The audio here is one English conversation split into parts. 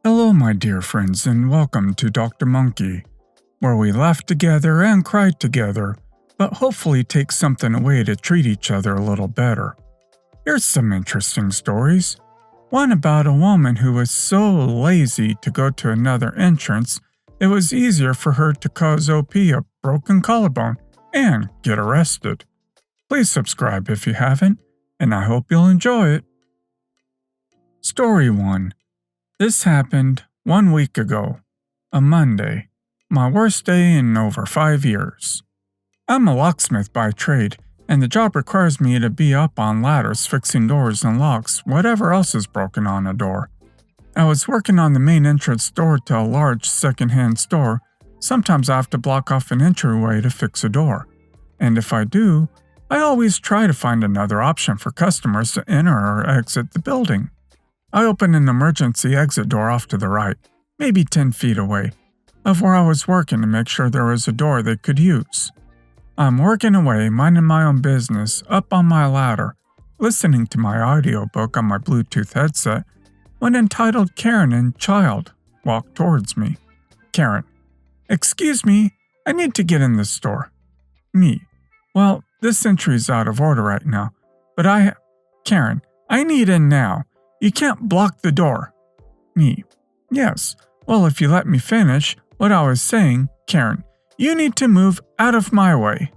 Hello, my dear friends, and welcome to Dr.Monkey, where we laugh together and cry together, but hopefully take something away to treat each other a little better. Here's some interesting stories. One about a woman who was so lazy to go to another entrance, it was easier for her to cause OP a broken collarbone and get arrested. Please subscribe if you haven't, and I hope you'll enjoy it. Story 1. This happened 1 week ago, a Monday, my worst day in over 5 years. I'm a locksmith by trade, and the job requires me to be up on ladders fixing doors and locks, whatever else is broken on a door. I was working on the main entrance door to a large second-hand store. Sometimes I have to block off an entryway to fix a door. And if I do, I always try to find another option for customers to enter or exit the building. I opened an emergency exit door off to the right, maybe 10 feet away, of where I was working to make sure there was a door they could use. I'm working away, minding my own business, up on my ladder, listening to my audiobook on my Bluetooth headset, when entitled Karen and Child walked towards me. Karen: "Excuse me, I need to get in the store." Me: "Well, this entry's out of order right now, but Karen: "I need in now. You can't block the door." Me: "Yes, well, if you let me finish what I was saying, Karen, you need to move out of my way."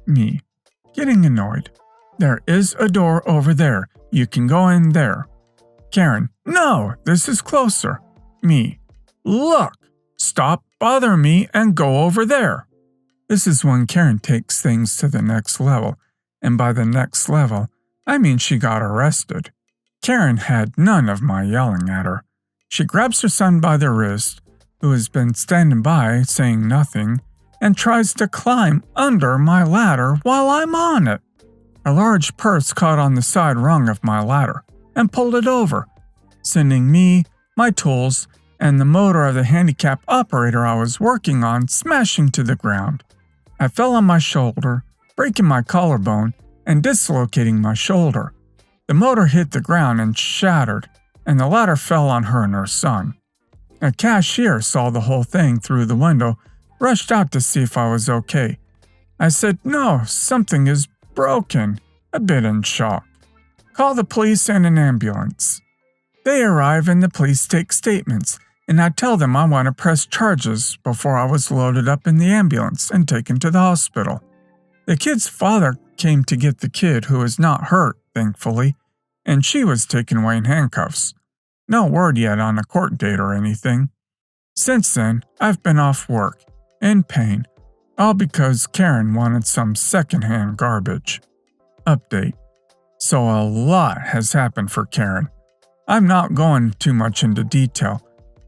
Me, getting annoyed: "There is a door over there. You can go in there." Karen: "No, this is closer." Me: "Look, stop bothering me and go over there." This is when Karen takes things to the next level, and by the next level, I mean she got arrested. Karen had none of my yelling at her. She grabs her son by the wrist, who has been standing by saying nothing, and tries to climb under my ladder while I'm on it. A large purse caught on the side rung of my ladder and pulled it over, sending me, my tools, and the motor of the handicap operator I was working on smashing to the ground. I fell on my shoulder, breaking my collarbone and dislocating my shoulder. The motor hit the ground and shattered, and the ladder fell on her and her son. A cashier saw the whole thing through the window, rushed out to see if I was okay. I said, "No, something is broken," a bit in shock. "Call the police and an ambulance." They arrive and the police take statements, and I tell them I want to press charges before I was loaded up in the ambulance and taken to the hospital. The kid's father came to get the kid, who was not hurt, thankfully, and she was taken away in handcuffs. No word yet on a court date or anything. Since then, I've been off work, in pain, all because Karen wanted some secondhand garbage. Update. So a lot has happened for Karen. I'm not going too much into detail,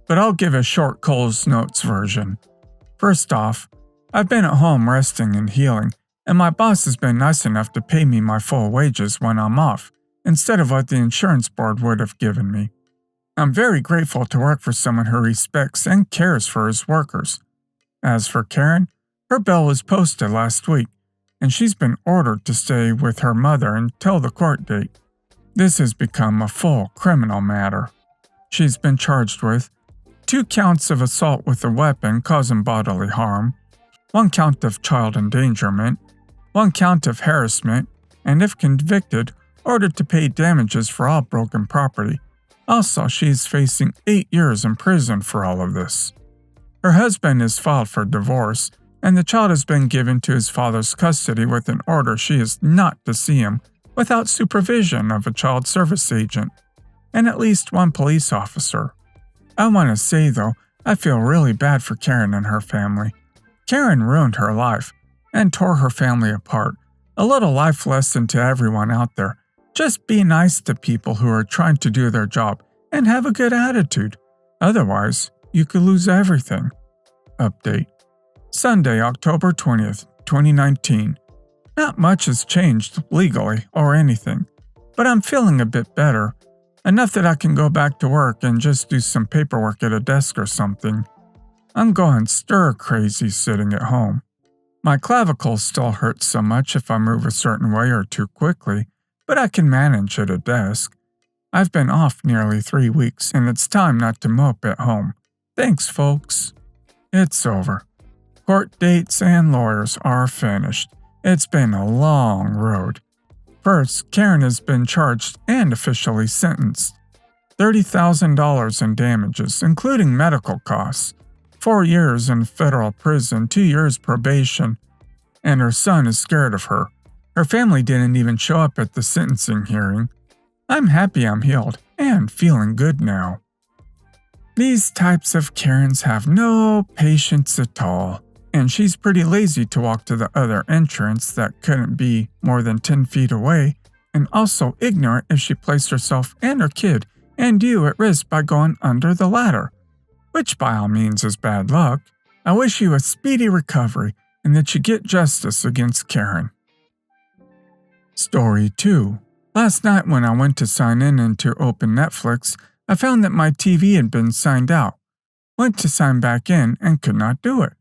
but I'll give a short Cole's Notes version. First off, I've been at home resting and healing, and my boss has been nice enough to pay me my full wages when I'm off, instead of what the insurance board would have given me. I'm very grateful to work for someone who respects and cares for his workers. As for Karen, her bail was posted last week, and she's been ordered to stay with her mother until the court date. This has become a full criminal matter. She's been charged with 2 counts of assault with a weapon causing bodily harm, 1 count of child endangerment, 1 count of harassment, and if convicted, ordered to pay damages for all broken property. Also, she is facing 8 years in prison for all of this. Her husband is filed for divorce, and the child has been given to his father's custody with an order she is not to see him without supervision of a child service agent and at least 1 police officer. I want to say, though, I feel really bad for Karen and her family. Karen ruined her life and tore her family apart. A little life lesson to everyone out there. Just be nice to people who are trying to do their job and have a good attitude. Otherwise, you could lose everything. Update. Sunday, October 20th, 2019. Not much has changed legally or anything, but I'm feeling a bit better. Enough that I can go back to work and just do some paperwork at a desk or something. I'm going stir crazy sitting at home. My clavicle still hurts so much if I move a certain way or too quickly, but I can manage at a desk. I've been off nearly 3 weeks, and it's time not to mope at home. Thanks, folks. It's over. Court dates and lawyers are finished. It's been a long road. First, Karen has been charged and officially sentenced. $30,000 in damages, including medical costs, 4 years in federal prison, 2 years probation, and her son is scared of her. Her family didn't even show up at the sentencing hearing. I'm happy I'm healed and feeling good now. These types of Karens have no patience at all, and she's pretty lazy to walk to the other entrance that couldn't be more than 10 feet away, and also ignorant if she placed herself and her kid and you at risk by going under the ladder, which by all means is bad luck. I wish you a speedy recovery and that you get justice against Karen. Story 2. Last night when I went to sign in and to open Netflix, I found that my TV had been signed out. Went to sign back in and could not do it.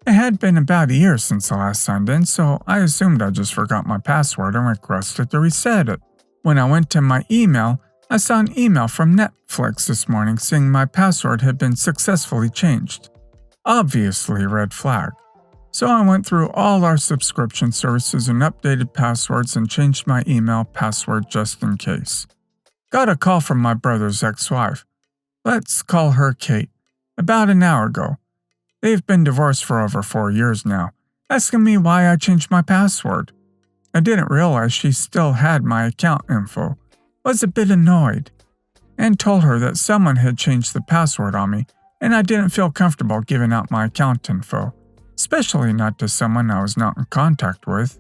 It had been about a year since I last signed in, so I assumed I just forgot my password and requested to reset it. When I went to my email, I saw an email from Netflix this morning saying my password had been successfully changed. Obviously a red flag. So I went through all our subscription services and updated passwords and changed my email password just in case. Got a call from my brother's ex-wife. Let's call her Kate. About an hour ago. They've been divorced for over 4 years now, asking me why I changed my password. I didn't realize she still had my account info. Was a bit annoyed, and told her that someone had changed the password on me, and I didn't feel comfortable giving out my account info, especially not to someone I was not in contact with.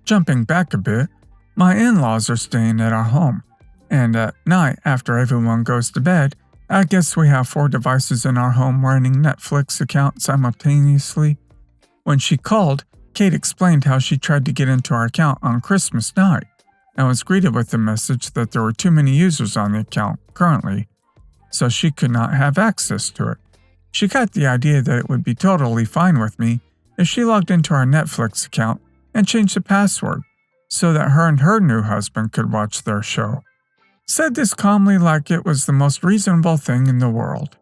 Jumping back a bit, my in-laws are staying at our home, and at night after everyone goes to bed, I guess we have 4 devices in our home running Netflix account simultaneously. When she called, Kate explained how she tried to get into our account on Christmas night and was greeted with the message that there were too many users on the account currently, so she could not have access to it. She got the idea that it would be totally fine with me if she logged into our Netflix account and changed the password so that her and her new husband could watch their show. Said this calmly like it was the most reasonable thing in the world.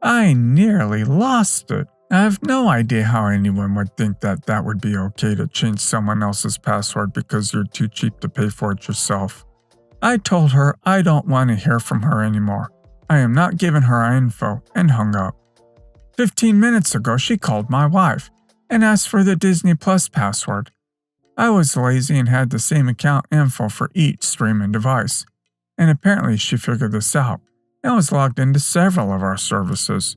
I nearly lost it. I have no idea how anyone would think that that would be okay to change someone else's password because you're too cheap to pay for it yourself. I told her I don't want to hear from her anymore. I am not giving her our info, and hung up. 15 minutes ago, she called my wife and asked for the Disney Plus password. I was lazy and had the same account info for each streaming device, and apparently she figured this out and was logged into several of our services.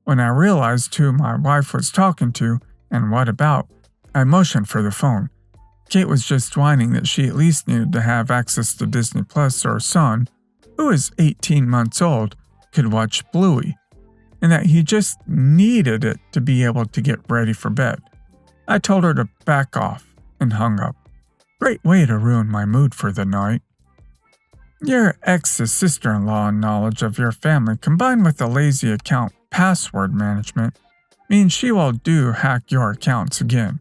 When I realized who my wife was talking to and what about, I motioned for the phone. Kate was just whining that she at least needed to have access to Disney Plus so her son, who is 18 months old, could watch Bluey, and that he just needed it to be able to get ready for bed. I told her to back off and hung up. Great way to ruin my mood for the night. Your ex's sister-in-law and knowledge of your family combined with the lazy account password management means she will hack your accounts again.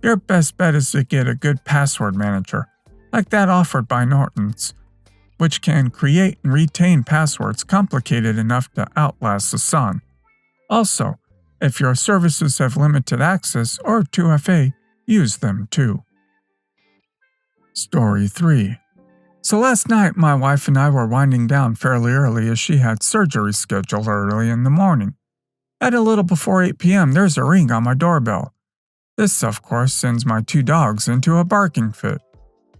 Your best bet is to get a good password manager, like that offered by Norton's, which can create and retain passwords complicated enough to outlast the sun. Also, if your services have limited access or 2FA, use them too. Story 3. So last night, my wife and I were winding down fairly early as she had surgery scheduled early in the morning. At a little before 8 p.m., there's a ring on my doorbell. This, of course, sends my 2 dogs into a barking fit.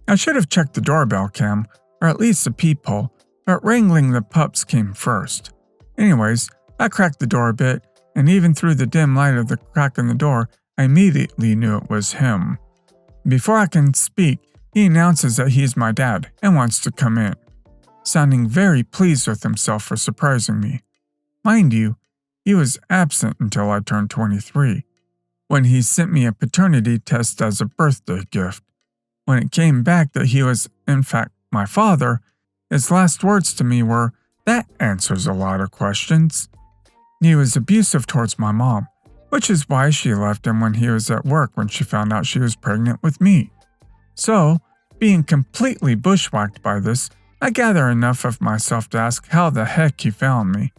I should have checked the doorbell cam, or at least a peephole, but wrangling the pups came first. Anyways, I cracked the door a bit, and even through the dim light of the crack in the door, I immediately knew it was him. Before I can speak, he announces that he's my dad and wants to come in, sounding very pleased with himself for surprising me. Mind you, he was absent until I turned 23, when he sent me a paternity test as a birthday gift. When it came back that he was, in fact, my father, his last words to me were, "That answers a lot of questions." He was abusive towards my mom, which is why she left him when he was at work when she found out she was pregnant with me. So, being completely bushwhacked by this, I gather enough of myself to ask how the heck he found me.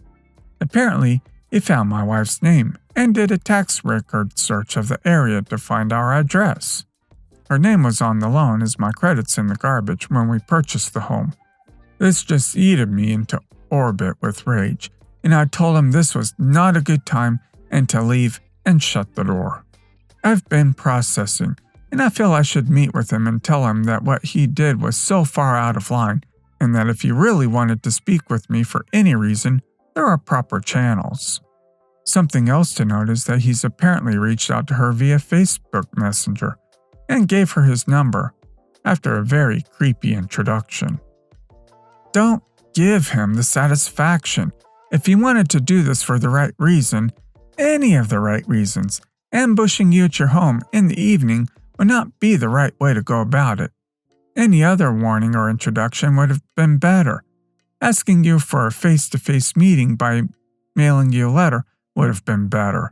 Apparently, he found my wife's name and did a tax record search of the area to find our address. Her name was on the loan as my credits in the garbage when we purchased the home. This just yeeted me into orbit with rage, and I told him this was not a good time and to leave and shut the door. I've been processing, and I feel I should meet with him and tell him that what he did was so far out of line, and that if he really wanted to speak with me for any reason, there are proper channels. Something else to note is that he's apparently reached out to her via Facebook Messenger and gave her his number after a very creepy introduction. Don't give him the satisfaction. If he wanted to do this for the right reason, any of the right reasons, ambushing you at your home in the evening would not be the right way to go about it. Any other warning or introduction would have been better. Asking you for a face-to-face meeting by mailing you a letter would have been better.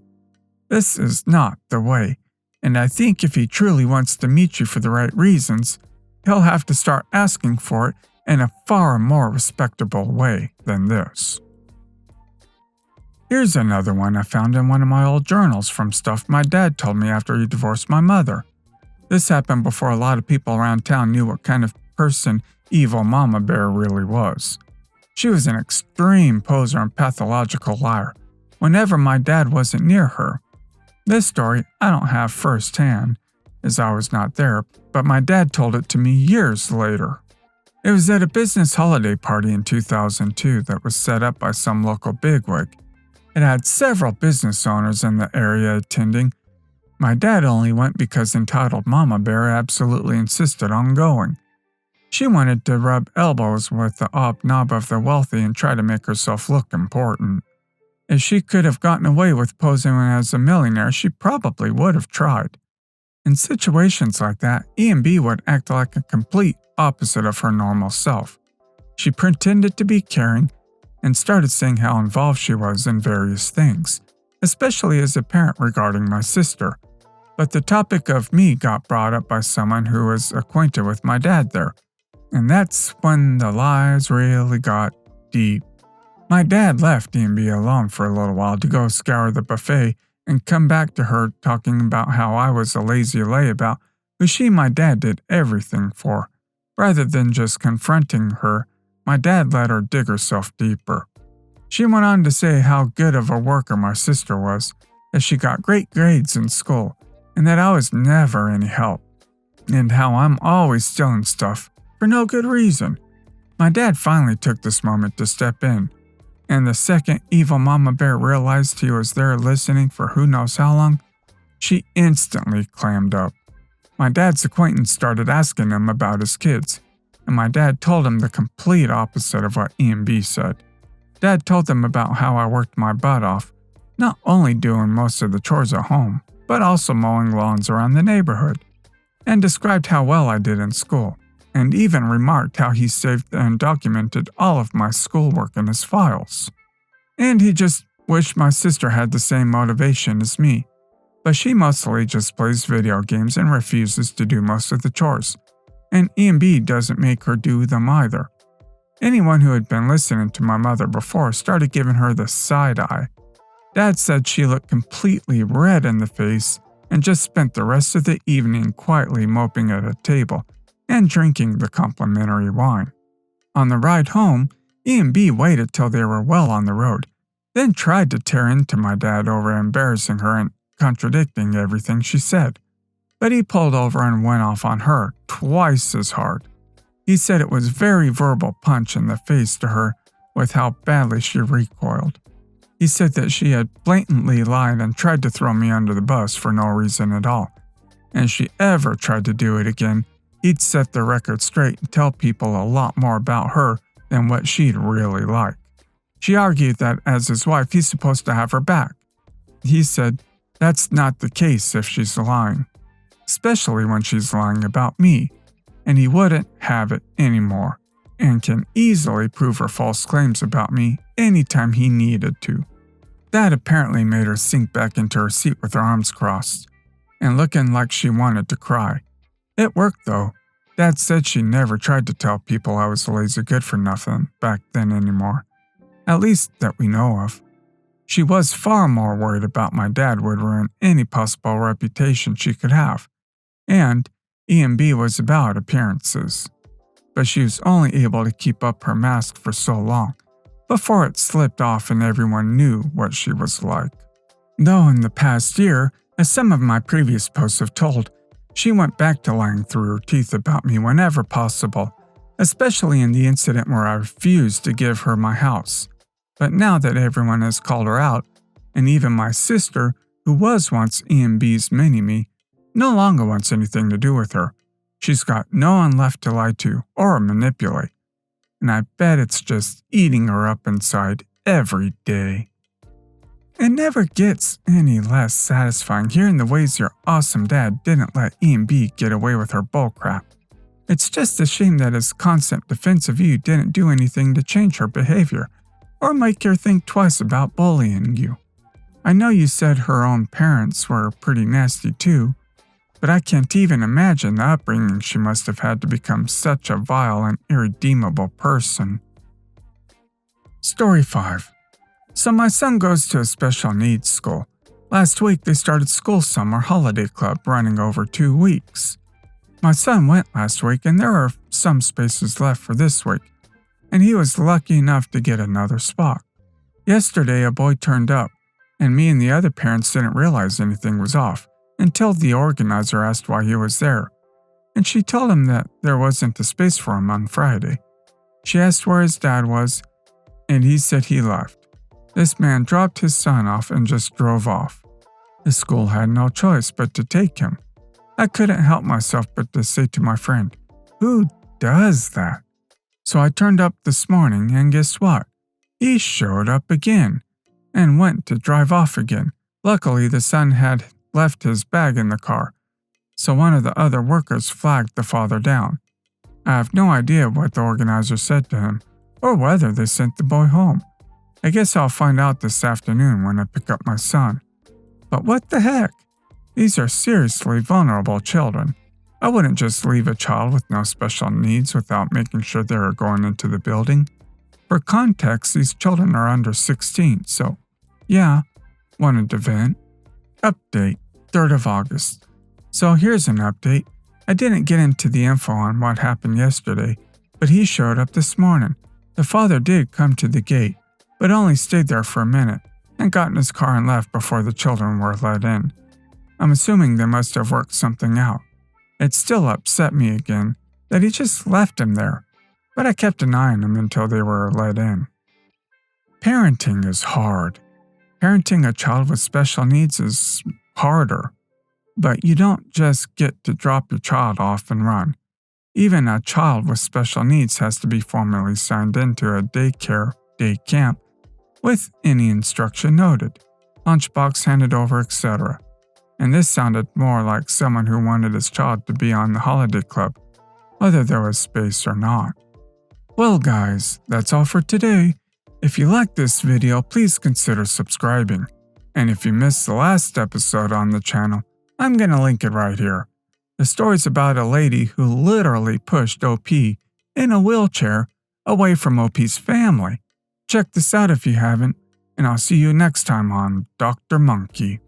This is not the way, and I think if he truly wants to meet you for the right reasons, he'll have to start asking for it in a far more respectable way than this. Here's another one I found in one of my old journals from stuff my dad told me after he divorced my mother. This happened before a lot of people around town knew what kind of person evil Mama Bear really was. She was an extreme poser and pathological liar whenever my dad wasn't near her. This story I don't have firsthand, as I was not there, but my dad told it to me years later. It was at a business holiday party in 2002 that was set up by some local bigwig. It had several business owners in the area attending. My dad only went because entitled Mama Bear absolutely insisted on going. She wanted to rub elbows with the hobnob of the wealthy and try to make herself look important. If she could have gotten away with posing as a millionaire, she probably would have tried. In situations like that, E&B would act like a complete opposite of her normal self. She pretended to be caring and started saying how involved she was in various things, especially as a parent regarding my sister. But the topic of me got brought up by someone who was acquainted with my dad there, and that's when the lies really got deep. My dad left E&B alone for a little while to go scour the buffet and come back to her talking about how I was a lazy layabout who she and my dad did everything for. Rather than just confronting her, my dad let her dig herself deeper. She went on to say how good of a worker my sister was, that she got great grades in school, and that I was never any help, and how I'm always stealing stuff for no good reason. My dad finally took this moment to step in, and the second evil Mama Bear realized he was there listening for who knows how long, she instantly clammed up. My dad's acquaintance started asking him about his kids, and my dad told him the complete opposite of what E&B said. Dad told them about how I worked my butt off, not only doing most of the chores at home, but also mowing lawns around the neighborhood, and described how well I did in school, and even remarked how he saved and documented all of my schoolwork in his files. And he just wished my sister had the same motivation as me, but she mostly just plays video games and refuses to do most of the chores, and E&B doesn't make her do them either. Anyone who had been listening to my mother before started giving her the side eye. Dad said she looked completely red in the face and just spent the rest of the evening quietly moping at a table and drinking the complimentary wine. On the ride home, E&B waited till they were well on the road, then tried to tear into my dad over embarrassing her and contradicting everything she said. But he pulled over and went off on her twice as hard. He said it was very verbal punch in the face to her with how badly she recoiled. He said that she had blatantly lied and tried to throw me under the bus for no reason at all, and if she ever tried to do it again, he'd set the record straight and tell people a lot more about her than what she'd really like. She argued that as his wife, he's supposed to have her back. He said that's not the case if she's lying, especially when she's lying about me, and he wouldn't have it anymore, and can easily prove her false claims about me anytime he needed to. That apparently made her sink back into her seat with her arms crossed, and looking like she wanted to cry. It worked though. Dad said she never tried to tell people I was a lazy good-for-nothing back then anymore, at least that we know of. She was far more worried about my dad would ruin any possible reputation she could have, and E&B was about appearances. But she was only able to keep up her mask for so long, before it slipped off and everyone knew what she was like. Though in the past year, as some of my previous posts have told, she went back to lying through her teeth about me whenever possible, especially in the incident where I refused to give her my house. But now that everyone has called her out, and even my sister, who was once E&B's mini-me, no longer wants anything to do with her, she's got no one left to lie to or manipulate. And I bet it's just eating her up inside every day. It never gets any less satisfying hearing the ways your awesome dad didn't let E&B get away with her bullcrap. It's just a shame that his constant defense of you didn't do anything to change her behavior, or make her think twice about bullying you. I know you said her own parents were pretty nasty too, but I can't even imagine the upbringing she must have had to become such a vile and irredeemable person. Story 5. So my son goes to a special needs school. Last week they started school summer holiday club running over 2 weeks. My son went last week and there are some spaces left for this week, and he was lucky enough to get another spot. Yesterday a boy turned up, and me and the other parents didn't realize anything was off until the organizer asked why he was there, and she told him that there wasn't a space for him on Friday. She asked where his dad was, and he said he left. This man dropped his son off and just drove off. The school had no choice but to take him. I couldn't help myself but to say to my friend, "Who does that?" So I turned up this morning, and guess what? He showed up again and went to drive off again. Luckily, the son had left his bag in the car, so one of the other workers flagged the father down. I have no idea what the organizer said to him, or whether they sent the boy home. I guess I'll find out this afternoon when I pick up my son. But what the heck? These are seriously vulnerable children. I wouldn't just leave a child with no special needs without making sure they are going into the building. For context, these children are under 16, so yeah, wanted to vent. Update, 3rd of August. So here's an update. I didn't get into the info on what happened yesterday, but he showed up this morning. The father did come to the gate, but only stayed there for a minute and got in his car and left before the children were let in. I'm assuming they must have worked something out. It still upset me again that he just left him there, but I kept an eye on him until they were let in. Parenting is hard. Parenting a child with special needs is harder, but you don't just get to drop your child off and run. Even a child with special needs has to be formally signed into a daycare, day camp, with any instruction noted, lunchbox handed over, etc. And this sounded more like someone who wanted his child to be on the holiday club, whether there was space or not. Well guys, that's all for today. If you liked this video, please consider subscribing. And if you missed the last episode on the channel, I'm gonna link it right here. The story's about a lady who literally pushed OP in a wheelchair away from OP's family. Check this out if you haven't, and I'll see you next time on Dr. Monkey.